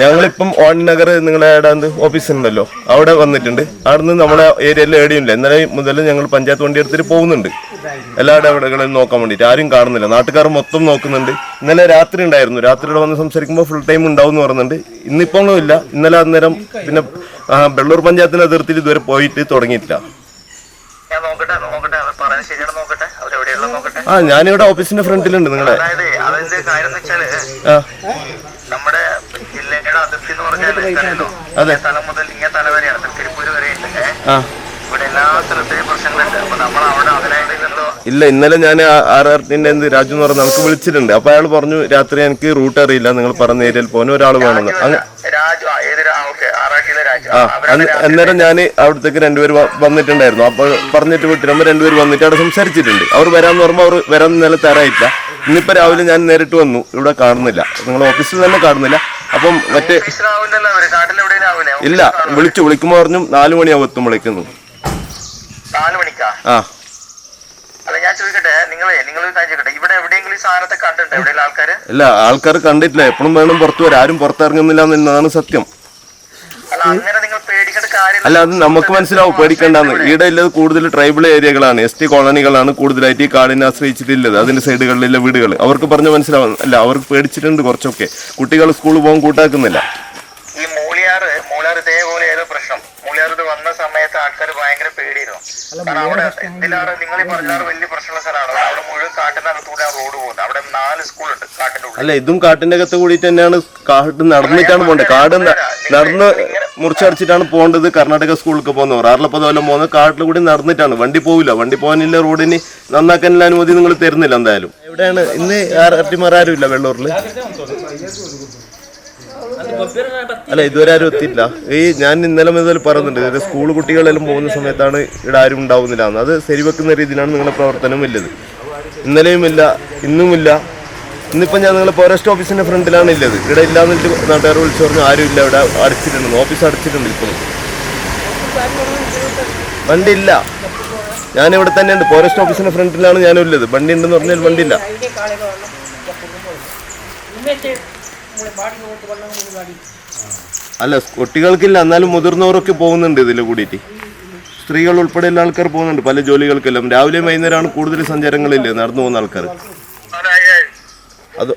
ഞങ്ങളിപ്പം ഓൺനഗർ നിങ്ങളെ ഏടാന്ത് ഓഫീസ് ഉണ്ടല്ലോ അവിടെ വന്നിട്ടുണ്ട്. അവിടെ നിന്ന് നമ്മളെ ഏരിയയിൽ ഏടിയില്ല. ഇന്നലെ മുതൽ ഞങ്ങൾ പഞ്ചായത്ത് വണ്ടി എടുത്തിട്ട് പോകുന്നുണ്ട് എല്ലാ ഇടപെടലുകളും നോക്കാൻ വേണ്ടിയിട്ട്. ആരും കാണുന്നില്ല, നാട്ടുകാർ മൊത്തം നോക്കുന്നുണ്ട്. ഇന്നലെ രാത്രി ഉണ്ടായിരുന്നു, രാത്രിയുടെ വന്ന് സംസാരിക്കുമ്പോൾ ഫുൾ ടൈം ഉണ്ടാവും എന്ന് പറയുന്നുണ്ട്. ഇന്നിപ്പോഴും ഇല്ല. ഇന്നലെ അന്നേരം പിന്നെ വെള്ളൂർ പഞ്ചായത്തിന്റെ അതിർത്തിയിൽ ഇതുവരെ പോയിട്ട് തുടങ്ങിയിട്ടില്ല. ഞാനിവിടെ ഓഫീസിന്റെ ഫ്രണ്ടിലുണ്ട് നിങ്ങളുടെ. നമ്മുടെ ജില്ലയുടെ അതിർത്തി എന്ന് പറഞ്ഞാൽ സ്ഥലം മുതൽ ഇങ്ങനെ തല വരെയാണ്, തിരുപ്പൂര് വരെയുണ്ട്. ഇവിടെ എല്ലാ സ്ഥലത്തെയും പ്രശ്നങ്ങളുണ്ട്. അപ്പൊ നമ്മൾ അവിടെ അതിനായിട്ടോ ഇല്ല. ഇന്നലെ ഞാൻ RRTന്റെ രാജു എന്ന് പറഞ്ഞ നമുക്ക് വിളിച്ചിട്ടുണ്ട്. അപ്പൊ അയാൾ പറഞ്ഞു രാത്രി എനിക്ക് റൂട്ട് അറിയില്ല, നിങ്ങൾ പറഞ്ഞ ഏരിയയിൽ പോകുന്ന ഒരാൾ വേണമെന്ന്. അന്നേരം ഞാൻ അവിടത്തേക്ക് രണ്ടുപേര് വന്നിട്ടുണ്ടായിരുന്നു. അപ്പോൾ പറഞ്ഞിട്ട് വിട്ടിരുമ്പോൾ രണ്ടുപേര് വന്നിട്ട് അവിടെ സംസാരിച്ചിട്ടുണ്ട്. അവർ വരാമെന്ന് പറയുമ്പോൾ അവർ വരാൻ നില തരായില്ല. ഇന്നിപ്പോ രാവിലെ ഞാൻ നേരിട്ട് വന്നു, ഇവിടെ കാണുന്നില്ല, നിങ്ങൾ ഓഫീസിൽ തന്നെ കാണുന്നില്ല. അപ്പം മറ്റേ ഇല്ല, വിളിക്കുമ്പോ പറഞ്ഞു 4 മണിയാവും എത്തുമ്പോഴേക്കുന്നു. ആ ഇല്ല, ആൾക്കാർ കണ്ടിട്ടില്ല. എപ്പോഴും വേണം പുറത്തു വരാം, ആരും പുറത്തിറങ്ങുന്നില്ല എന്നതാണ് സത്യം. അല്ല, അത് നമുക്ക് മനസ്സിലാവും, പേടിക്കേണ്ടെന്ന്. ഇവിടെ ഉള്ളത് കൂടുതൽ ട്രൈബൽ ഏരിയകളാണ്, ST കോളനികളാണ് കൂടുതലായിട്ട് ഈ കാടിനെ ആശ്രയിച്ചിട്ടുള്ളത്. അതിന്റെ സൈഡുകളിലുള്ള വീടുകൾ അവർക്ക് പറഞ്ഞ് മനസ്സിലാവും. അല്ല, അവർക്ക് പേടിച്ചിട്ടുണ്ട് കുറച്ചൊക്കെ. കുട്ടികൾ സ്കൂളിൽ പോകാൻ കൂട്ടാക്കുന്നില്ല. ഈ മൂളിയാർ ഇതേപോലെ ഏതോ പ്രശ്നം. മൂളിയാർ വന്ന സമയത്ത് ആൾക്കാർ ഭയങ്കര പേടിയിരുന്നു. കാരണം അവിടെ എന്തിനാണ് നിങ്ങൾ ഈ പറഞ്ഞാൽ വലിയ പ്രശ്നമുള്ള സ്ഥലമാണ്. അവിടെ മുഴുവൻ കാട്ടിനകത്തൂടെ റോഡ് പോകുന്നത്. അവിടെ 4 സ്കൂളുണ്ട് കാട്ടിന്റെ ഉള്ളിൽ. അല്ല, ഇതും കാട്ടിന്റെ അകത്ത് കൂടിയിട്ട് തന്നെയാണ്. കാട് നടന്നിട്ടാണ് പോകേണ്ടത്. കാട് നടന്ന് മുറിച്ചടിച്ചിട്ടാണ് പോകേണ്ടത്. കർണാടക സ്കൂളിലേക്ക് പോകുന്നവർ 6 പോകുന്നത് കാട്ടിൽ കൂടി നടന്നിട്ടാണ്. വണ്ടി പോവില്ല. വണ്ടി പോകാനില്ല, റോഡിന് നന്നാക്കാനുള്ള അനുമതി നിങ്ങൾ തരുന്നില്ല. എന്തായാലും എവിടെയാണ് ഇന്ന് RRTമാർ ആരും ഇല്ല വെള്ളൂരിൽ. അല്ല, ഇതുവരെ ആരും എത്തിയില്ല. ഞാൻ ഇന്നലെ മുതൽ പറയുന്നുണ്ട്, സ്കൂൾ കുട്ടികളെല്ലാം പോകുന്ന സമയത്താണ് ഇവിടെ ആരും ഉണ്ടാവുന്നില്ല എന്ന്. അത് ശരിവെക്കുന്ന രീതിയിലാണ് നിങ്ങളുടെ പ്രവർത്തനം വലുത്. ഇന്നലെയും ഇല്ല, ഇന്നുമില്ല. ഇന്നിപ്പം ഞാൻ നിങ്ങളെ ഫോറസ്റ്റ് ഓഫീസിന്റെ ഫ്രണ്ടിലാണ് ഉള്ളത്. ഇവിടെ ഇല്ലാന്നിട്ട് നാട്ടുകാർ വിളിച്ചു പറഞ്ഞു ആരും ഇല്ല, ഇവിടെ അടച്ചിട്ടുണ്ട്, ഓഫീസ് അടച്ചിട്ടുണ്ട്. ഇപ്പോഴും വണ്ടി ഇല്ല. ഞാനിവിടെ തന്നെ ഉണ്ട്, ഫോറസ്റ്റ് ഓഫീസിന്റെ ഫ്രണ്ടിലാണ് ഞാനുള്ളത്. വണ്ടി ഉണ്ടെന്ന് പറഞ്ഞാൽ വണ്ടിയില്ല. അല്ല, കുട്ടികൾക്കില്ല, എന്നാലും മുതിർന്നവരൊക്കെ പോകുന്നുണ്ട് ഇതിൽ കൂടിയിട്ട്. സ്ത്രീകൾ ഉൾപ്പെടെയുള്ള ആൾക്കാർ പോകുന്നുണ്ട് പല ജോലികൾക്കെല്ലാം. രാവിലെയും വൈകുന്നേരമാണ് കൂടുതൽ സഞ്ചാരങ്ങളില്ലേ നടന്നു പോകുന്ന ആൾക്കാർ. അത്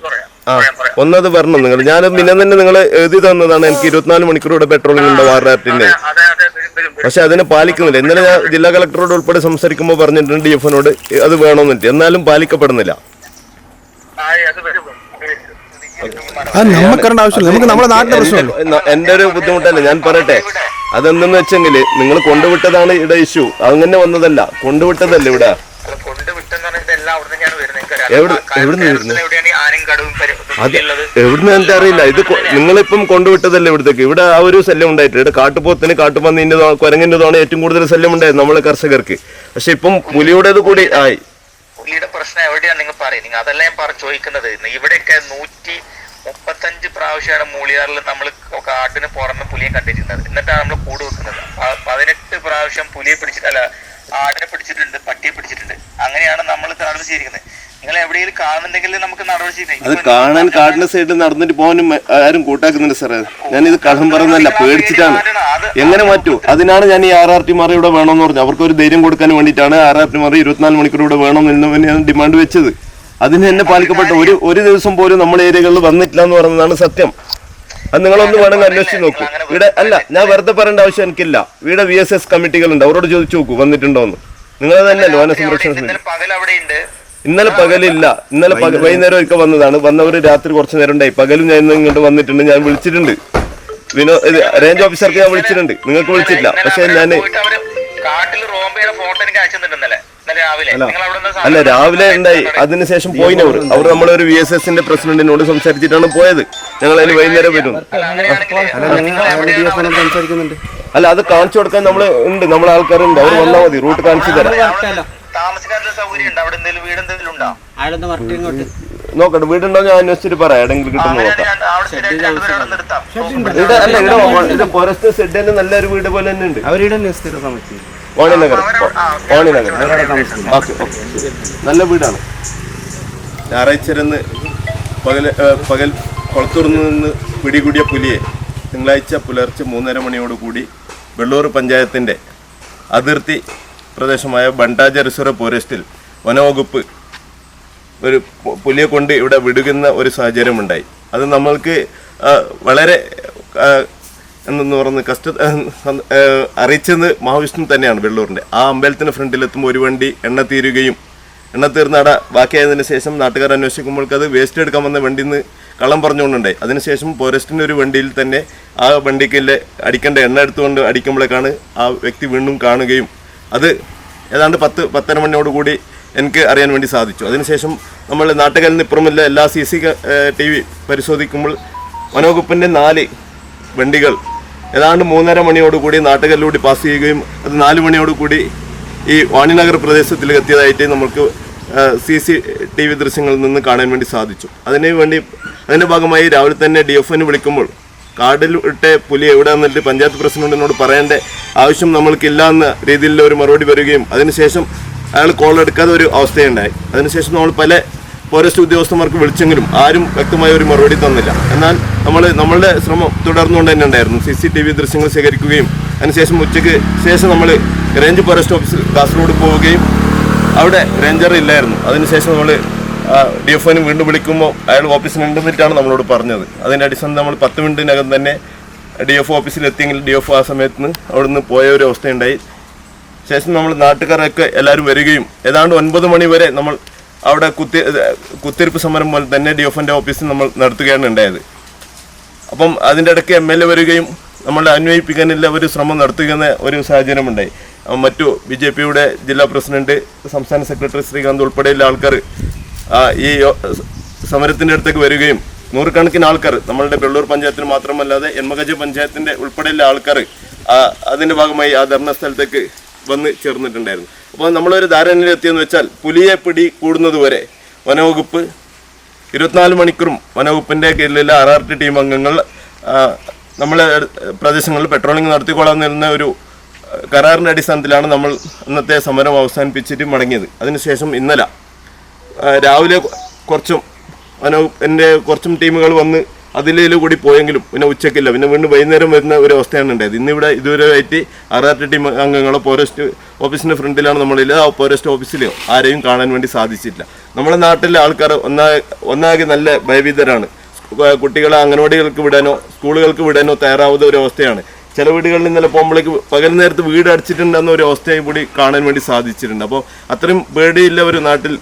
ഒന്നത് വരണം നിങ്ങൾ. ഞാൻ പിന്നെ തന്നെ നിങ്ങൾ എഴുതി തന്നതാണ്, എനിക്ക് 24 മണിക്കൂറുടെ പെട്രോളിംഗ് ഉണ്ട് RRTന്റെ. പക്ഷെ അതിനെ പാലിക്കുന്നില്ല. ഇന്നലെ ഞാൻ ജില്ലാ കളക്ടറോട് ഉൾപ്പെടെ സംസാരിക്കുമ്പോൾ പറഞ്ഞിട്ടുണ്ട് DFനോട് അത് വേണമെന്നിട്ട്, എന്നാലും പാലിക്കപ്പെടുന്നില്ല. എന്റെ ഒരു ബുദ്ധിമുട്ടല്ല, ഞാൻ പറയട്ടെ. അതെന്തെന്ന് വെച്ചെങ്കിൽ നിങ്ങൾ കൊണ്ടുവിട്ടതാണ് ഇവിടെ ഇഷ്യൂ. അങ്ങനെ വന്നതല്ല, കൊണ്ടുവിട്ടതല്ല ഇവിടെ. എവിടുന്ന് വരുന്നത്? അത് എവിടുന്ന് എനിക്ക് അറിയില്ല. ഇത് നിങ്ങളിപ്പം കൊണ്ടുവിട്ടതല്ലേ ഇവിടത്തേക്ക്. ഇവിടെ ആ ഒരു ശല്യം ഉണ്ടായിട്ട്, ഇവിടെ കാട്ടുപോത്തിന്, കാട്ടുപന്നീന്റെ, കുരങ്ങിന്റെതാണ് ഏറ്റവും കൂടുതൽ ശല്യം ഉണ്ടായത് നമ്മളെ കർഷകർക്ക്. പക്ഷെ ഇപ്പം പുലിയുടേത് കൂടി ആയി. പുലിയുടെ പ്രശ്നം എവിടെയാണ് നിങ്ങൾ പറയും? നിങ്ങൾ അതല്ല ഞാൻ ചോദിക്കുന്നത്. ഇവിടെയൊക്കെ 135 പ്രാവശ്യമാണ് മൂളിയാറിൽ നമ്മൾ കാട്ടിന് പുറമെ പുലിയെ കണ്ടിരിക്കുന്നത്. എന്നിട്ടാണ് നമ്മൾ കൂട് വെക്കുന്നത്. 18 പ്രാവശ്യം പുലിയെ പിടിച്ചിട്ടല്ല, ആടിനെ പിടിച്ചിട്ടുണ്ട്, പട്ടിയെ പിടിച്ചിട്ടുണ്ട്. അങ്ങനെയാണ് നമ്മൾ നടപടി ചെയ്തിരിക്കുന്നത്. നിങ്ങൾ എവിടെയെങ്കിലും കാണുന്നുണ്ടെങ്കിൽ നമുക്ക് നടപടി ചെയ്തേ. അത് കാണാൻ കാടിന്റെ സൈഡിൽ നടന്നിട്ട് പോകാനും ആരും കൂട്ടാക്കുന്നില്ല സാറേ. ഞാനിത് കടം പറയുന്നല്ല, പേടിച്ചിട്ടാണ്. എങ്ങനെ മാറ്റൂ? അതിനാണ് ഞാൻ ഈ RRTമാർ ഇവിടെ വേണമെന്ന് പറഞ്ഞു. അവർക്കൊരു ധൈര്യം കൊടുക്കാൻ വേണ്ടിയിട്ടാണ് RRTമാർ 24 മണിക്കൂർ ഇവിടെ വേണമെന്ന് ഞാൻ ഡിമാൻഡ് വെച്ചത്. അതിന് തന്നെ പാലിക്കപ്പെട്ട ഒരു ദിവസം പോലും നമ്മുടെ ഏരിയകളിൽ വന്നിട്ടില്ല എന്ന് പറയുന്നതാണ് സത്യം. അത് നിങ്ങളൊന്ന് വേണമെങ്കിൽ അന്വേഷിച്ച് നോക്കൂ. ഇവിടെ അല്ല, ഞാൻ വെറുതെ പറയേണ്ട ആവശ്യം എനിക്കില്ല. ഇവിടെ VSS കമ്മിറ്റികളുണ്ട്, അവരോട് ചോദിച്ചു നോക്കൂ വന്നിട്ടുണ്ടോന്ന്. നിങ്ങൾ തന്നെയല്ലോ വനസംരക്ഷണ സമിതി. ഇന്നലെ പകലില്ല, ഇന്നലെ വൈകുന്നേരം ഒക്കെ വന്നതാണ്. വന്നവർ രാത്രി കുറച്ച് നേരം ഉണ്ടായി. പകലും ഞാൻ ഇങ്ങോട്ട് വന്നിട്ടുണ്ട്, ഞാൻ വിളിച്ചിട്ടുണ്ട്. റേഞ്ച് ഓഫീസർക്ക് ഞാൻ വിളിച്ചിട്ടുണ്ട്, നിങ്ങൾക്ക് വിളിച്ചിട്ടില്ല. പക്ഷെ ഞാൻ അല്ല, രാവിലെ ഉണ്ടായി, അതിനുശേഷം പോയിനവർ. അവർ നമ്മളൊരു VSSന്റെ പ്രസിഡന്റിനോട് സംസാരിച്ചിട്ടാണ് പോയത്. ഞങ്ങൾ അതിന് വൈകുന്നേരം വരുന്നു. അല്ല, അത് കാണിച്ചു കൊടുക്കാൻ നമ്മൾ ഉണ്ട്, നമ്മളെ ആൾക്കാരുണ്ട്. അവർ വന്നാൽ മതി, റൂട്ട് കാണിച്ചു തരാം. നോക്കട്ടെ, വീടുണ്ടോ ഞാൻ അന്വേഷിച്ചിട്ട് പറയാം. എവിടെങ്കിലും കിട്ടുന്ന നോക്കാം. ഇത് ഫോറസ്റ്റ് ഷെഡിന്റെ നല്ലൊരു വീട് പോലെ തന്നെ ഉണ്ട്. വാണിനഗർ. ഓക്കെ, നല്ല വീടാണ്. ഞായറാഴ്ച പകൽ കൊളത്തൂരിൽ നിന്ന് പിടികൂടിയ പുലിയെ തിങ്കളാഴ്ച പുലർച്ചെ 3:30 മണിയോടുകൂടി വെള്ളൂർ പഞ്ചായത്തിൻ്റെ അതിർത്തി പ്രദേശമായ ബണ്ടാജ റിസർവ് ഫോറസ്റ്റിൽ വനവകുപ്പ് ഒരു പുലിയെ കൊണ്ട് ഇവിടെ വിടുകുന്ന ഒരു സാഹചര്യമുണ്ടായി. അത് നമ്മൾക്ക് വളരെ എന്നു പറഞ്ഞ് അറിയിച്ചത് മഹാവിഷ്ണു തന്നെയാണ്. വെള്ളൂരിൻ്റെ ആ അമ്പലത്തിന് ഫ്രണ്ടിലെത്തുമ്പോൾ ഒരു വണ്ടി എണ്ണ തീർന്ന അവിടെ ബാക്കിയായതിനു ശേഷം നാട്ടുകാർ അന്വേഷിക്കുമ്പോൾ അത് വേസ്റ്റ് എടുക്കാൻ വന്ന വണ്ടിയിൽ നിന്ന് കള്ളം പറഞ്ഞുകൊണ്ടുണ്ടായി. അതിനുശേഷം ഫോറസ്റ്റിൻ്റെ ഒരു വണ്ടിയിൽ തന്നെ ആ വണ്ടിക്ക് അടിക്കേണ്ട എണ്ണ എടുത്തുകൊണ്ട് അടിക്കുമ്പോഴേക്കാണ് ആ വ്യക്തി വീണ്ടും കാണുകയും അത് ഏതാണ്ട് 10-10:30 മണിയോടുകൂടി എനിക്ക് അറിയാൻ വേണ്ടി സാധിച്ചു. അതിനുശേഷം നമ്മൾ നാട്ടുകാരിൽ നിന്ന് ഇപ്പുറമില്ല എല്ലാ CCTV പരിശോധിക്കുമ്പോൾ വനവകുപ്പിൻ്റെ 4 വണ്ടികൾ ഏതാണ്ട് 3:30 മണിയോടുകൂടി നാട്ടുകാരിലൂടെ പാസ് ചെയ്യുകയും അത് 4 മണിയോടുകൂടി ഈ വാണിനഗർ പ്രദേശത്തിൽ എത്തിയതായിട്ട് നമുക്ക് CCTV ദൃശ്യങ്ങളിൽ നിന്ന് കാണാൻ വേണ്ടി സാധിച്ചു. അതിൻ്റെ ഭാഗമായി രാവിലെ തന്നെ DFOന് വിളിക്കുമ്പോൾ കാടിൽ ഇട്ട പുലി എവിടെ വന്നിട്ട് പഞ്ചായത്ത് പ്രസിഡന്റിനോട് പറയേണ്ട ആവശ്യം നമ്മൾക്കില്ല എന്ന രീതിയിലുള്ള ഒരു മറുപടി വരികയും അതിനുശേഷം അയാൾ കോൾ എടുക്കാതെ ഒരു അവസ്ഥയുണ്ടായി. അതിനുശേഷം നമ്മൾ പല ഫോറസ്റ്റ് ഉദ്യോഗസ്ഥന്മാർക്ക് വിളിച്ചെങ്കിലും ആരും വ്യക്തമായ ഒരു മറുപടി തന്നില്ല. എന്നാൽ നമ്മളുടെ ശ്രമം തുടർന്നുകൊണ്ട് തന്നെ ഉണ്ടായിരുന്നു. CCTV ദൃശ്യങ്ങൾ ശേഖരിക്കുകയും അതിനുശേഷം ഉച്ചയ്ക്ക് ശേഷം നമ്മൾ റേഞ്ച് ഫോറസ്റ്റ് ഓഫീസിൽ കാസർഗോഡ് പോവുകയും അവിടെ റേഞ്ചർ ഇല്ലായിരുന്നു. അതിനുശേഷം നമ്മൾ DFOന് വീണ്ടും വിളിക്കുമ്പോൾ അയാൾ ഓഫീസിലുണ്ടെന്നിട്ടാണ് നമ്മളോട് പറഞ്ഞത്. അതിൻ്റെ അടിസ്ഥാനത്തിൽ നമ്മൾ 10 മിനിറ്റിനകം തന്നെ DFO ഓഫീസിലെത്തിയെങ്കിൽ DFO ആ സമയത്ത് നിന്ന് അവിടെ നിന്ന് പോയ ഒരു അവസ്ഥയുണ്ടായി. ശേഷം നമ്മൾ നാട്ടുകാരൊക്കെ എല്ലാവരും വരികയും ഏതാണ്ട് 9 മണി വരെ നമ്മൾ അവിടെ കുത്തിരിപ്പ് സമരം പോലെ തന്നെ DFOൻ്റെ ഓഫീസിൽ നമ്മൾ നടത്തുകയാണ് ഉണ്ടായത്. അപ്പം അതിൻ്റെ ഇടയ്ക്ക് MLA വരികയും നമ്മളെ അന്വയിപ്പിക്കാനുള്ള ഒരു ശ്രമം നടത്തുന്ന ഒരു സാഹചര്യമുണ്ടായി. മറ്റു BJPയുടെ ജില്ലാ പ്രസിഡന്റ്, സംസ്ഥാന സെക്രട്ടറി ശ്രീകാന്ത് ഉൾപ്പെടെയുള്ള ആൾക്കാർ ഈ സമരത്തിൻ്റെ അടുത്തേക്ക് വരികയും നൂറുകണക്കിന് ആൾക്കാർ നമ്മളുടെ വെള്ളൂർ പഞ്ചായത്തിന് മാത്രമല്ലാതെ എൻമകജ പഞ്ചായത്തിൻ്റെ ഉൾപ്പെടെയുള്ള ആൾക്കാർ അതിൻ്റെ ഭാഗമായി ആ ധർണ സ്ഥലത്തേക്ക് വന്ന് ചേർന്നിട്ടുണ്ടായിരുന്നു. അപ്പോൾ നമ്മളൊരു ധാരണയിലെത്തിയെന്ന് വെച്ചാൽ പുലിയെ പിടി കൂടുന്നതുവരെ വനവകുപ്പ് 24 മണിക്കൂറും വനവകുപ്പിൻ്റെ കീഴിലുള്ള RRT ടീം അംഗങ്ങൾ നമ്മളെ പ്രദേശങ്ങളിൽ പെട്രോളിംഗ് നടത്തിക്കൊള്ളാമെന്നിരുന്ന ഒരു കരാറിൻ്റെ അടിസ്ഥാനത്തിലാണ് നമ്മൾ ഇന്നത്തെ സമരം അവസാനിപ്പിച്ചിട്ട് മടങ്ങിയത്. അതിനുശേഷം ഇന്നലെ രാവിലെ കുറച്ചും ടീമുകൾ വന്ന് അതിലേലും കൂടി പോയെങ്കിലും പിന്നെ ഉച്ചയ്ക്കില്ല, പിന്നെ വീണ്ടും വൈകുന്നേരം വരുന്ന ഒരു അവസ്ഥയാണ് ഉണ്ടായത്. ഇന്നിവിടെ ഇതുവരെയായിട്ട് RRT ടീം അംഗങ്ങളോ ഫോറസ്റ്റ് ഓഫീസിൻ്റെ ഫ്രണ്ടിലാണ് നമ്മളില്ല. ആ ഫോറസ്റ്റ് ഓഫീസിലോ ആരെയും കാണാൻ വേണ്ടി സാധിച്ചില്ല. നമ്മുടെ നാട്ടിലെ ആൾക്കാർ ഒന്നാകെ നല്ല ഭയഭീതരാണ്. കുട്ടികളെ അംഗനവാടികൾക്ക് വിടാനോ സ്കൂളുകൾക്ക് വിടാനോ തയ്യാറാവുന്ന ഒരു അവസ്ഥയാണ്. ചില വീടുകളിൽ ഇന്നലെ പോകുമ്പോഴേക്ക് പകൽ നേരത്ത് വീട് അടച്ചിട്ടുണ്ടെന്ന ഒരു അവസ്ഥയെ കൂടി കാണാൻ വേണ്ടി സാധിച്ചിട്ടുണ്ട്. അപ്പോൾ അത്രയും പേടിയില്ല ഒരു നാട്ടിൽ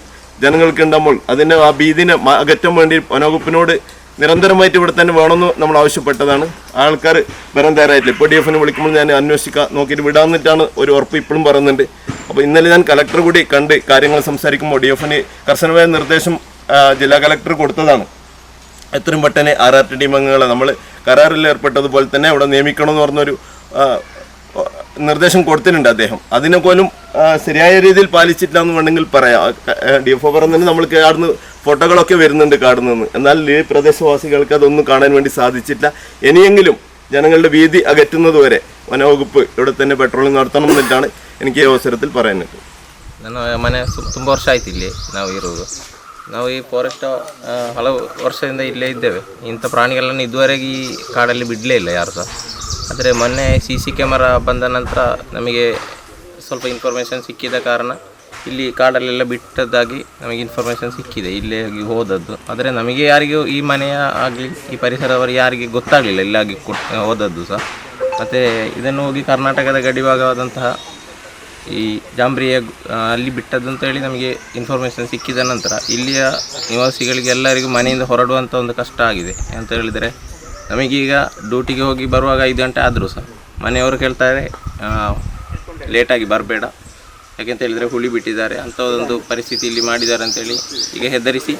ജനങ്ങൾക്കുണ്ടാകുമ്പോൾ അതിൻ്റെ ആ ഭീതിനെ അകറ്റാൻ വേണ്ടി വനവകുപ്പിനോട് നിരന്തരമായിട്ട് ഇവിടെ തന്നെ വേണമെന്ന് നമ്മൾ ആവശ്യപ്പെട്ടതാണ്. ആൾക്കാർ വരാൻ തയ്യാറായിട്ടില്ല. ഇപ്പോൾ DFOനെ വിളിക്കുമ്പോൾ ഞാൻ അന്വേഷിക്കാൻ നോക്കിയിട്ട് വിടാമെന്നിട്ടാണ് ഒരു ഉറപ്പ് ഇപ്പോഴും പറയുന്നുണ്ട്. അപ്പോൾ ഇന്നലെ ഞാൻ കളക്ടർ കൂടി കണ്ട് കാര്യങ്ങൾ സംസാരിക്കുമ്പോൾ DFOന് കർശനമായ നിർദ്ദേശം ജില്ലാ കളക്ടർ കൊടുത്തതാണ്. എത്രയും പെട്ടെന്ന് RRT ടീം അംഗങ്ങളെ നമ്മൾ കരാറിൽ ഏർപ്പെട്ടതുപോലെ തന്നെ അവിടെ നിയമിക്കണമെന്ന് പറഞ്ഞൊരു നിർദ്ദേശം കൊടുത്തിട്ടുണ്ട് അദ്ദേഹം. അതിനെ പോലും ശരിയായ രീതിയിൽ പാലിച്ചിട്ടില്ല എന്ന് വേണമെങ്കിൽ പറയാം. DFO പറഞ്ഞതിന് നമ്മൾക്ക് കാടുന്ന് ഫോട്ടോകളൊക്കെ വരുന്നുണ്ട് കാടിൽ നിന്ന്. എന്നാൽ ഈ പ്രദേശവാസികൾക്ക് അതൊന്നും കാണാൻ വേണ്ടി സാധിച്ചിട്ടില്ല. ഇനിയെങ്കിലും ಜನಗಳ ಭೀತಿ ಅಗറ്റുന്നതുവരെ ವನವകുപ്പ് ഇവിടെ തന്നെ പെട്രോളിംഗ് നടത്തണം എന്നിട്ടാണ് എനിക്ക് ಈ ಅವಸರത്തിൽ പറയാനുള്ളത്. ನನ್ನ ಮನೆ ತುಂಬ ವರ್ಷ ಆಯ್ತು ಇಲ್ಲಿ ನಾವು ಇರೋದು. ನಾವು ಈ ಫಾರೆಸ್ಟ್ ಹಲವು ವರ್ಷದಿಂದ ಇಲ್ಲೇ ಇದ್ದೇವೆ. ಇಂಥ ಪ್ರಾಣಿಗಳನ್ನು ಇದುವರೆಗೆ ಈ ಕಾಡಲ್ಲಿ ಬಿಡಲೇ ಇಲ್ಲ ಯಾರು ಸಹ. ಆದರೆ ಮೊನ್ನೆ CC ಕ್ಯಾಮರಾ ಬಂದ ನಂತರ ನಮಗೆ ಸ್ವಲ್ಪ ಇನ್ಫಾರ್ಮೇಷನ್ ಸಿಕ್ಕಿದ ಕಾರಣ ಇಲ್ಲಿ ಕಾಡಲ್ಲೆಲ್ಲ ಬಿಟ್ಟದ್ದಾಗಿ ನಮಗೆ ಇನ್ಫಾರ್ಮೇಷನ್ ಸಿಕ್ಕಿದೆ, ಇಲ್ಲೇ ಹೋದದ್ದು. ಆದರೆ ನಮಗೆ ಯಾರಿಗೂ ಈ ಮನೆಯ ಆಗಲಿ ಈ ಪರಿಸರವರು ಯಾರಿಗೆ ಗೊತ್ತಾಗಲಿಲ್ಲ ಇಲ್ಲಾಗಿ ಹೋದದ್ದು ಸಹ. ಮತ್ತು ಇದನ್ನು ಹೋಗಿ ಕರ್ನಾಟಕದ ಗಡಿಭಾಗವಾದಂತಹ ಈ ಜಾಂಬ್ರಿಯ ಅಲ್ಲಿ ಬಿಟ್ಟದ್ದು ಅಂತೇಳಿ ನಮಗೆ ಇನ್ಫಾರ್ಮೇಷನ್ ಸಿಕ್ಕಿದ ನಂತರ ಇಲ್ಲಿಯ ನಿವಾಸಿಗಳಿಗೆ ಎಲ್ಲರಿಗೂ ಮನೆಯಿಂದ ಹೊರಡುವಂಥ ಒಂದು ಕಷ್ಟ ಆಗಿದೆ. ಅಂತ ಹೇಳಿದರೆ ನಮಗೀಗ ಡ್ಯೂಟಿಗೆ ಹೋಗಿ ಬರುವಾಗ 5 ಗಂಟೆ ಆದರೂ ಸಹ ಮನೆಯವರು ಕೇಳ್ತಾರೆ ಲೇಟಾಗಿ ಬರಬೇಡ, ಯಾಕೆಂತ ಹೇಳಿದರೆ ಹುಲಿ ಬಿಟ್ಟಿದ್ದಾರೆ ಅಂತ ಒಂದು ಪರಿಸ್ಥಿತಿ ಇಲ್ಲಿ ಮಾಡಿದ್ದಾರೆ ಅಂತೇಳಿ ಈಗ ಹೆದರಿಸಿ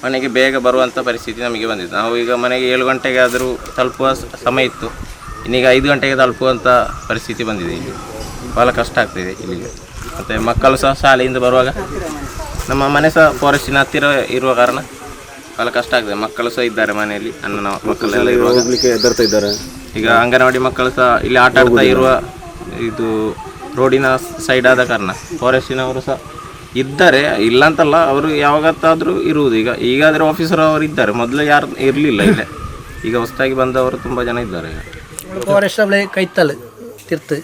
ಮನೆಗೆ ಬೇಗ ಬರುವಂಥ ಪರಿಸ್ಥಿತಿ ನಮಗೆ ಬಂದಿದೆ. ನಾವು ಈಗ ಮನೆಗೆ 7 ಗಂಟೆಗೆ ಆದರೂ ತಲುಪುವ ಸಮಯ ಇತ್ತು, ಇನ್ನೀಗ 5 ಗಂಟೆಗೆ ತಲುಪುವಂಥ ಪರಿಸ್ಥಿತಿ ಬಂದಿದೆ. ಇಲ್ಲಿ ಭಾಳ ಕಷ್ಟ ಆಗ್ತಿದೆ ಇಲ್ಲಿಗೆ. ಮತ್ತು ಮಕ್ಕಳು ಸಹ ಶಾಲೆಯಿಂದ ಬರುವಾಗ ನಮ್ಮ ಮನೆ ಸಹ ಫಾರೆಸ್ಟಿನ ಹತ್ತಿರ ಇರುವ ಕಾರಣ ಭಾಳ ಕಷ್ಟ ಆಗ್ತದೆ. ಮಕ್ಕಳು ಸಹ ಇದ್ದಾರೆ ಮನೆಯಲ್ಲಿ, ಅಣ್ಣನ ಮಕ್ಕಳೆಲ್ಲ ಇದ್ದಾರೆ. ಈಗ ಅಂಗನವಾಡಿ ಮಕ್ಕಳು ಸಹ ಇಲ್ಲಿ ಆಟ ಆಡ್ತಾ ಇರುವ ಇದು ರೋಡಿನ ಸೈಡ್ ಆದ ಕಾರಣ ಫಾರೆಸ್ಟಿನವರು ಸಹ ಇದ್ದಾರೆ, ಇಲ್ಲ ಅಂತಲ್ಲ, ಅವರು ಯಾವಾಗತ್ತಾದರೂ ಇರುವುದು. ಈಗಾದರೆ ಆಫೀಸರ್ ಅವರು ಇದ್ದಾರೆ, ಮೊದಲು ಯಾರು ಇರಲಿಲ್ಲ ಇಲ್ಲೇ. ಈಗ ಹೊಸದಾಗಿ ಬಂದವರು ತುಂಬ ಜನ ಇದ್ದಾರೆ. ಫಾರೆಸ್ಟ್ ಅವಳೆ ಕೈತಲ್ ತಿರ್ತು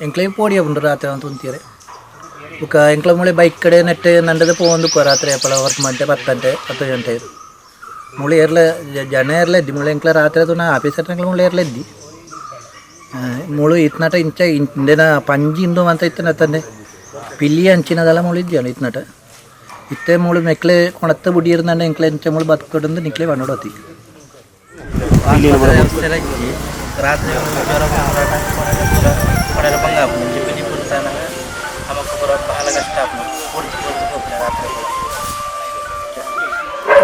ಎಂಕ್ಲೇ ಪೋಡಿಯ ಉಂಡು ರಾತ್ರಿ ಅಂತ ಉಂತೀರೆ ಬುಕ್ಕ ಎಂಕ್ಲ ಮುಳೆ ಬೈಕ್ ಕಡೆ ನೆಟ್ಟೆ ನಂಡದ ಪೋಂದು ರಾತ್ರಿ ಅಪ್ಪಳ 10 ಗಂಟೆ 10 ಗಂಟೆ ಮುಳೆ ಏರ್ಲ ಜನ ಏರ್ಲ ಎದ್ದಿ ಮುಳೆ ಎಂಕ್ಲ ರಾತ್ರಿ ಅದು ನಾ ಆಫೀಸರ್ ಎಂಕ್ಲ ಮುಳೆ ಏರ್ಲ ಎದ್ದಿ ಮುಳು ಇತ್ನಾಟ ಇಂಚ ಇಂಡಿನ ಪಂಜಿ ಇಂದು ಅಂತ ಇತ್ತನ ತಂದೆ ಪಿಲ್ಲಿ ಅಂಚಿನದೆಲ್ಲ ಮುಳು ಇದ್ಯಾನು ಇತ್ನಾಟ ಇತ್ತೆ ಮುಳು ಮೆಕ್ಲೆ ಕೊಣತ್ತ ಬುಡಿ ಇರ್ದಂಡೆ ಎಂಕ್ಲೆ ಇಂಚ ಮುಳು ಬದುಕೊಡಂದು ನಿಕ್ಲೆ ಬಣ್ಣೋಡತಿ ರಾತ್ರಿ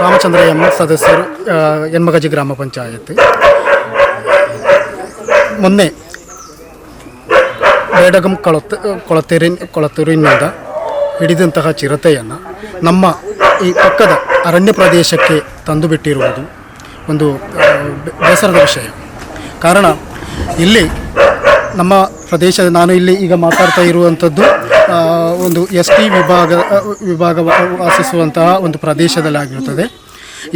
ರಾಮಚಂದ್ರ ಎಂ ಸದಸ್ಯರು ಯನ್ಮಗಜಿ ಗ್ರಾಮ ಪಂಚಾಯತ್. ಮೊನ್ನೆ ಬೇಡಗಂ ಕೊಳತೂರಿನಿಂದ ಹಿಡಿದಂತಹ ಚಿರತೆಯನ್ನು ನಮ್ಮ ಈ ಪಕ್ಕದ ಅರಣ್ಯ ಪ್ರದೇಶಕ್ಕೆ ತಂದು ಬಿಟ್ಟಿರುವುದು ಒಂದು ಬೇಸರದ ವಿಷಯ. ಕಾರಣ ಇಲ್ಲಿ ನಮ್ಮ ಪ್ರದೇಶ, ನಾನು ಇಲ್ಲಿ ಈಗ ಮಾತಾಡ್ತಾ ಇರುವಂಥದ್ದು ಒಂದು ST ವಿಭಾಗ ವಾಸಿಸುವಂತಹ ಒಂದು ಪ್ರದೇಶದಲ್ಲಾಗಿರುತ್ತದೆ.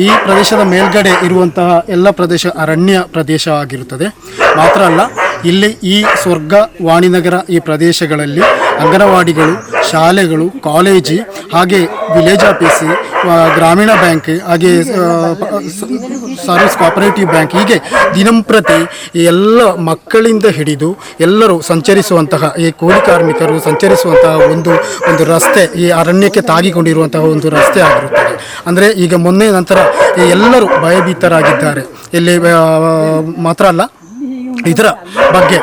ಈ ಪ್ರದೇಶದ ಮೇಲ್ಗಡೆ ಇರುವಂತಹ ಎಲ್ಲ ಪ್ರದೇಶ ಅರಣ್ಯ ಪ್ರದೇಶ ಆಗಿರುತ್ತದೆ. ಮಾತ್ರ ಅಲ್ಲ, ಇಲ್ಲಿ ಈ ಸ್ವರ್ಗ ವಾಣಿನಗರ ಈ ಪ್ರದೇಶಗಳಲ್ಲಿ ಅಂಗನವಾಡಿಗಳು, ಶಾಲೆಗಳು, ಕಾಲೇಜು, ಹಾಗೆ ವಿಲೇಜ್ ಆಫೀಸ್, ಗ್ರಾಮೀಣ ಬ್ಯಾಂಕ್, ಹಾಗೆ ಸರ್ವಿಸ್ ಕೋಆಪರೇಟಿವ್ ಬ್ಯಾಂಕ್, ಹೀಗೆ ದಿನಂಪ್ರತಿ ಎಲ್ಲ ಮಕ್ಕಳಿಂದ ಹಿಡಿದು ಎಲ್ಲರೂ ಸಂಚರಿಸುವಂತಹ ಈ ಕೂಲಿ ಕಾರ್ಮಿಕರು ಸಂಚರಿಸುವಂತಹ ಒಂದು ರಸ್ತೆ ಈ ಅರಣ್ಯಕ್ಕೆ ತಾಗಿಕೊಂಡಿರುವಂತಹ ಒಂದು ರಸ್ತೆ ಆಗಿರುತ್ತದೆ. ಅಂದರೆ ಈಗ ಮೊನ್ನೆ ನಂತರ ಎಲ್ಲರೂ ಭಯಭೀತರಾಗಿದ್ದಾರೆ. ಇಲ್ಲಿ ಮಾತ್ರ ಅಲ್ಲ, ಇದರ ಬಗ್ಗೆ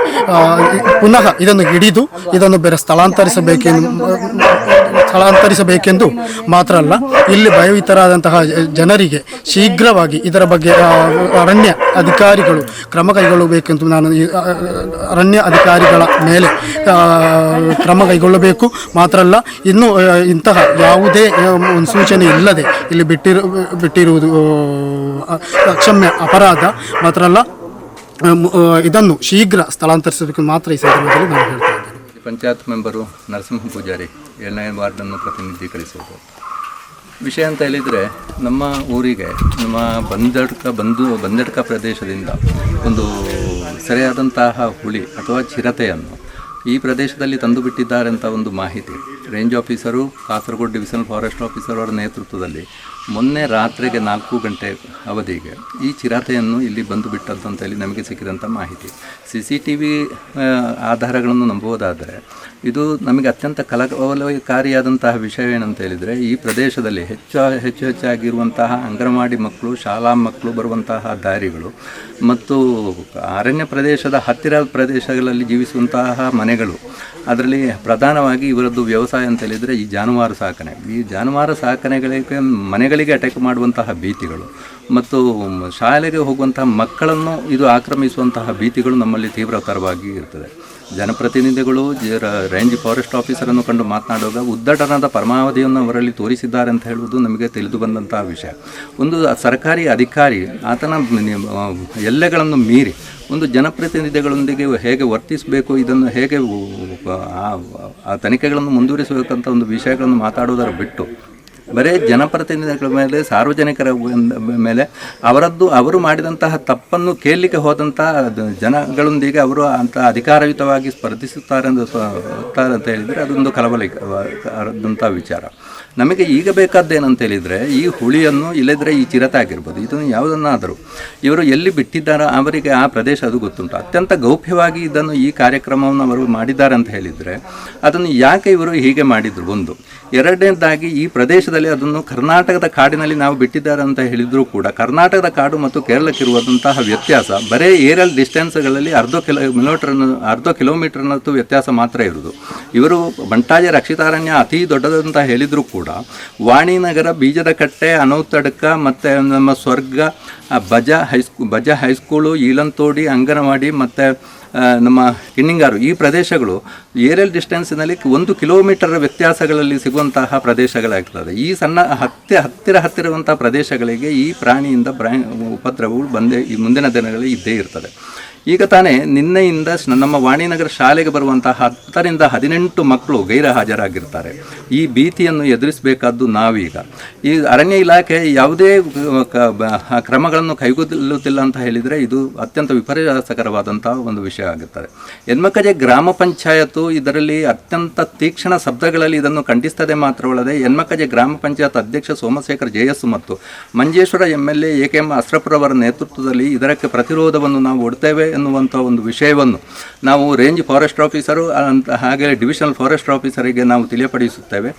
ಪುನಃ ಇದನ್ನು ಹಿಡಿದು ಇದನ್ನು ಬೇರೆ ಸ್ಥಳಾಂತರಿಸಬೇಕೆಂದು ಮಾತ್ರ ಅಲ್ಲ, ಇಲ್ಲಿ ಭಯಭೀತರಾದಂತಹ ಜನರಿಗೆ ಶೀಘ್ರವಾಗಿ ಇದರ ಬಗ್ಗೆ ಅರಣ್ಯ ಅಧಿಕಾರಿಗಳು ಕ್ರಮ ಕೈಗೊಳ್ಳಬೇಕೆಂದು ನಾನು ಅರಣ್ಯ ಅಧಿಕಾರಿಗಳ ಮೇಲೆ ಕ್ರಮ ಕೈಗೊಳ್ಳಬೇಕು. ಮಾತ್ರ ಅಲ್ಲ, ಇನ್ನು ಇಂತಹ ಯಾವುದೇ ಒಂದು ಸೂಚನೆ ಇಲ್ಲದೆ ಇಲ್ಲಿ ಬಿಟ್ಟಿರುವುದು ಅಕ್ಷಮ್ಯ ಅಪರಾಧ. ಮಾತ್ರ ಅಲ್ಲ, ಇದನ್ನು ಶೀಘ್ರ ಸ್ಥಳಾಂತರಿಸಬೇಕು ಮಾತ್ರ ಈ ಸಂದರ್ಭದಲ್ಲಿ ನಾನು ಹೇಳ್ತಾ ಇದ್ದೇನೆ. ಪಂಚಾಯತ್ ಮೆಂಬರು ನರಸಿಂಹ ಪೂಜಾರಿ 7ನೇ ವಾರ್ಡನ್ನು ಪ್ರತಿನಿಧೀಕರಿಸುವುದು. ವಿಷಯ ಅಂತ ಹೇಳಿದರೆ, ನಮ್ಮ ಊರಿಗೆ ನಮ್ಮ ಬಂದಡ್ಕ ಪ್ರದೇಶದಿಂದ ಒಂದು ಸರಿಯಾದಂತಹ ಹುಲಿ ಅಥವಾ ಚಿರತೆಯನ್ನು ಈ ಪ್ರದೇಶದಲ್ಲಿ ತಂದು ಬಿಟ್ಟಿದ್ದಾರೆ ಅಂತ ಒಂದು ಮಾಹಿತಿ range officer, Kasaragod divisional forest officer ಅವರ ನೇತೃತ್ವದಲ್ಲಿ ಮೊನ್ನೆ ರಾತ್ರಿಗೆ 4 ಗಂಟೆ ಅವಧಿಗೆ ಈ ಚಿರತೆಯನ್ನು ಇಲ್ಲಿ ಬಂದು ಬಿಟ್ಟಂತ ಹೇಳಿ ನಮಗೆ ಸಿಕ್ಕಿದಂಥ ಮಾಹಿತಿ. CCTV ಆಧಾರಗಳನ್ನು ನಂಬುವುದಾದರೆ ಇದು ನಮಗೆ ಅತ್ಯಂತ ಕಲವಲಕಾರಿಯಾದಂತಹ ವಿಷಯ ಏನಂತ ಹೇಳಿದರೆ, ಈ ಪ್ರದೇಶದಲ್ಲಿ ಹೆಚ್ಚಾಗಿರುವಂತಹ ಅಂಗನವಾಡಿ ಮಕ್ಕಳು, ಶಾಲಾ ಮಕ್ಕಳು ಬರುವಂತಹ ದಾರಿಗಳು ಮತ್ತು ಅರಣ್ಯ ಪ್ರದೇಶದ ಹತ್ತಿರ ಪ್ರದೇಶಗಳಲ್ಲಿ ಜೀವಿಸುವಂತಹ ಮನೆಗಳು, ಅದರಲ್ಲಿ ಪ್ರಧಾನವಾಗಿ ಇವರದ್ದು ವ್ಯವಸಾಯ ಅಂತ ಹೇಳಿದರೆ ಈ ಜಾನುವಾರು ಸಾಕಣೆ. ಈ ಜಾನುವಾರು ಸಾಕಣೆಗಳಿಗೆ ಮನೆಗಳಿಗೆ ಅಟ್ಯಾಕ್ ಮಾಡುವಂತಹ ಭೀತಿಗಳು ಮತ್ತು ಶಾಲೆಗೆ ಹೋಗುವಂತಹ ಮಕ್ಕಳನ್ನು ಇದು ಆಕ್ರಮಿಸುವಂತಹ ಭೀತಿಗಳು ನಮ್ಮಲ್ಲಿ ತೀವ್ರತರವಾಗಿ ಇರ್ತದೆ. ಜನಪ್ರತಿನಿಧಿಗಳು ರೇಂಜ್ ಫಾರೆಸ್ಟ್ ಆಫೀಸರನ್ನು ಕಂಡು ಮಾತನಾಡುವಾಗ ಉದ್ದಟನಾದ ಪರಮಾವಧಿಯನ್ನು ಅವರಲ್ಲಿ ತೋರಿಸಿದ್ದಾರೆ ಅಂತ ಹೇಳುವುದು ನಮಗೆ ತಿಳಿದು ಬಂದಂತಹ ವಿಷಯ. ಒಂದು ಸರ್ಕಾರಿ ಅಧಿಕಾರಿ ಆತನ ಎಲ್ಲೆಗಳನ್ನು ಮೀರಿ ಒಂದು ಜನಪ್ರತಿನಿಧಿಗಳೊಂದಿಗೆ ಹೇಗೆ ವರ್ತಿಸಬೇಕು, ಇದನ್ನು ಹೇಗೆ ಆ ತನಿಖೆಗಳನ್ನು ಮುಂದುವರಿಸಬೇಕಂತ ಒಂದು ವಿಷಯಗಳನ್ನು ಮಾತಾಡುವುದರ ಬಿಟ್ಟು ಬರೀ ಜನಪ್ರತಿನಿಧಿಗಳ ಮೇಲೆ, ಸಾರ್ವಜನಿಕರ ಮೇಲೆ ಅವರು ಮಾಡಿದಂತಹ ತಪ್ಪನ್ನು ಕೇಳಲಿಕ್ಕೆ ಹೋದಂತಹ ಜನಗಳೊಂದಿಗೆ ಅವರು ಅಂತ ಅಧಿಕಾರಯುತವಾಗಿ ಸ್ಪರ್ಧಿಸುತ್ತಾರೆ ಅಂತ ಹೇಳಿದರೆ ಅದೊಂದು ಕಲಬಲಿದಂಥ ವಿಚಾರ. ನಮಗೆ ಈಗ ಬೇಕಾದ್ದೇನಂತ ಹೇಳಿದರೆ, ಈ ಹುಳಿಯನ್ನು ಇಲ್ಲದ್ರೆ ಈ ಚಿರತೆ ಆಗಿರ್ಬೋದು, ಇದನ್ನು ಯಾವುದನ್ನಾದರೂ ಇವರು ಎಲ್ಲಿ ಬಿಟ್ಟಿದ್ದಾರೋ ಅವರಿಗೆ ಆ ಪ್ರದೇಶ ಅದು ಗೊತ್ತುಂಟು. ಅತ್ಯಂತ ಗೌಪ್ಯವಾಗಿ ಇದನ್ನು ಈ ಕಾರ್ಯಕ್ರಮವನ್ನು ಅವರು ಮಾಡಿದ್ದಾರೆ ಅಂತ ಹೇಳಿದರೆ ಅದನ್ನು ಯಾಕೆ ಇವರು ಹೀಗೆ ಮಾಡಿದರು? ಒಂದು. ಎರಡನೇದಾಗಿ, ಈ ಪ್ರದೇಶದಲ್ಲಿ ಅದನ್ನು ಕರ್ನಾಟಕದ ಕಾಡಿನಲ್ಲಿ ನಾವು ಬಿಟ್ಟಿದ್ದಾರೆ ಅಂತ ಹೇಳಿದರೂ ಕೂಡ ಕರ್ನಾಟಕದ ಕಾಡು ಮತ್ತು ಕೇರಳಕ್ಕಿರುವಂತಹ ವ್ಯತ್ಯಾಸ ಬರೀ ಏರಿಯಲ್ ಡಿಸ್ಟೆನ್ಸ್ಗಳಲ್ಲಿ ಅರ್ಧ ಕಿಲೋಮೀಟರ್ನಷ್ಟು ವ್ಯತ್ಯಾಸ ಮಾತ್ರ ಇರುವುದು. ಇವರು ಬಂಟಾಜೆ ರಕ್ಷಿತಾರಣ್ಯ ಅತಿ ದೊಡ್ಡದಂತ ಹೇಳಿದರೂ ಕೂಡ ವಾಣಿನಗರ, ಬೀಜದ ಕಟ್ಟೆ, ಅನೌತಡ್ಕ ಮತ್ತು ನಮ್ಮ ಸ್ವರ್ಗ, ಬಜ ಹೈಸ್ಕೂಲು, ಈಲಂತೋಡಿ, ಅಂಗನವಾಡಿ ಮತ್ತು ನಮ್ಮ ಕಿಣ್ಣಿಂಗಾರು, ಈ ಪ್ರದೇಶಗಳು ಏರಿಯಲ್ ಡಿಸ್ಟೆನ್ಸ್ನಲ್ಲಿ 1 ಕಿಲೋಮೀಟರ್ ವ್ಯತ್ಯಾಸಗಳಲ್ಲಿ ಸಿಗುವಂತಹ ಪ್ರದೇಶಗಳಾಗ್ತದೆ. ಈ ಸಣ್ಣ ಹತ್ತಿರವಂಥ ಪ್ರದೇಶಗಳಿಗೆ ಈ ಪ್ರಾಣಿಯಿಂದ ಉಪದ್ರವಗಳು ಈ ಮುಂದಿನ ದಿನಗಳಲ್ಲಿ ಇದ್ದೇ ಇರ್ತದೆ. ಈಗ ತಾನೇ ನಿನ್ನೆಯಿಂದ ನಮ್ಮ ವಾಣಿನಗರ ಶಾಲೆಗೆ ಬರುವಂತಹ 10 ರಿಂದ 18 ಮಕ್ಕಳು ಗೈರು ಹಾಜರಾಗಿರ್ತಾರೆ. ಈ ಭೀತಿಯನ್ನು ಎದುರಿಸಬೇಕಾದ್ದು ನಾವೀಗ. ಈ ಅರಣ್ಯ ಇಲಾಖೆ ಯಾವುದೇ ಕ್ರಮಗಳನ್ನು ಕೈಗೊಳ್ಳುತ್ತಿಲ್ಲ ಅಂತ ಹೇಳಿದರೆ ಇದು ಅತ್ಯಂತ ವಿಪರ್ಯಾಸಕರವಾದಂಥ ಒಂದು ವಿಷಯ ಆಗುತ್ತದೆ. ಯನ್ಮಕಜೆ ಗ್ರಾಮ ಪಂಚಾಯತು ಇದರಲ್ಲಿ ಅತ್ಯಂತ ತೀಕ್ಷ್ಣ ಶಬ್ದಗಳಲ್ಲಿ ಇದನ್ನು ಖಂಡಿಸ್ತದೆ ಮಾತ್ರವಲ್ಲದೆ ಯನ್ಮಕಜೆ ಗ್ರಾಮ ಪಂಚಾಯತ್ ಅಧ್ಯಕ್ಷ ಸೋಮಶೇಖರ್ JS ಮತ್ತು ಮಂಜೇಶ್ವರ MLA AKM ಅಸ್ರಫ್ರವರ ನೇತೃತ್ವದಲ್ಲಿ ಇದಕ್ಕೆ ಪ್ರತಿರೋಧವನ್ನು ನಾವು ಒಡ್ತೇವೆ ಎನ್ನುವಂಥ ಒಂದು ವಿಷಯವನ್ನು ನಾವು ರೇಂಜ್ ಫಾರೆಸ್ಟ್ ಆಫೀಸರು ಹಾಗೆ ಡಿವಿಷನಲ್ ಫಾರೆಸ್ಟ್ ಆಫೀಸರಿಗೆ ನಾವು ತಿಳಿಯಪಡಿಸುತ್ತೇವೆ.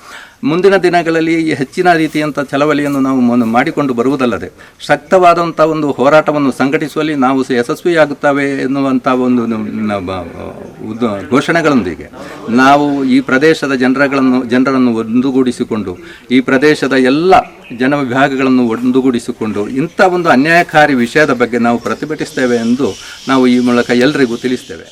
ಮುಂದಿನ ದಿನಗಳಲ್ಲಿ ಹೆಚ್ಚಿನ ರೀತಿಯಂಥ ಚಳವಳಿಯನ್ನು ನಾವು ಮಾಡಿಕೊಂಡು ಬರುವುದಲ್ಲದೆ ಶಕ್ತವಾದಂಥ ಒಂದು ಹೋರಾಟವನ್ನು ಸಂಘಟಿಸುವಲ್ಲಿ ನಾವು ಯಶಸ್ವಿಯಾಗುತ್ತೇವೆ ಎನ್ನುವಂಥ ಒಂದು ಘೋಷಣೆಗಳೊಂದಿಗೆ ನಾವು ಈ ಪ್ರದೇಶದ ಜನರನ್ನು ಒಂದುಗೂಡಿಸಿಕೊಂಡು ಈ ಪ್ರದೇಶದ ಎಲ್ಲ ಜನವಿಭಾಗಗಳನ್ನು ಒಂದುಗೂಡಿಸಿಕೊಂಡು ಇಂಥ ಒಂದು ಅನ್ಯಾಯಕಾರಿ ವಿಷಯದ ಬಗ್ಗೆ ನಾವು ಪ್ರತಿಭಟಿಸ್ತೇವೆ ಎಂದು ನಾವು ಈ ಮೂಲಕ ಎಲ್ಲರಿಗೂ ತಿಳಿಸ್ತೇವೆ.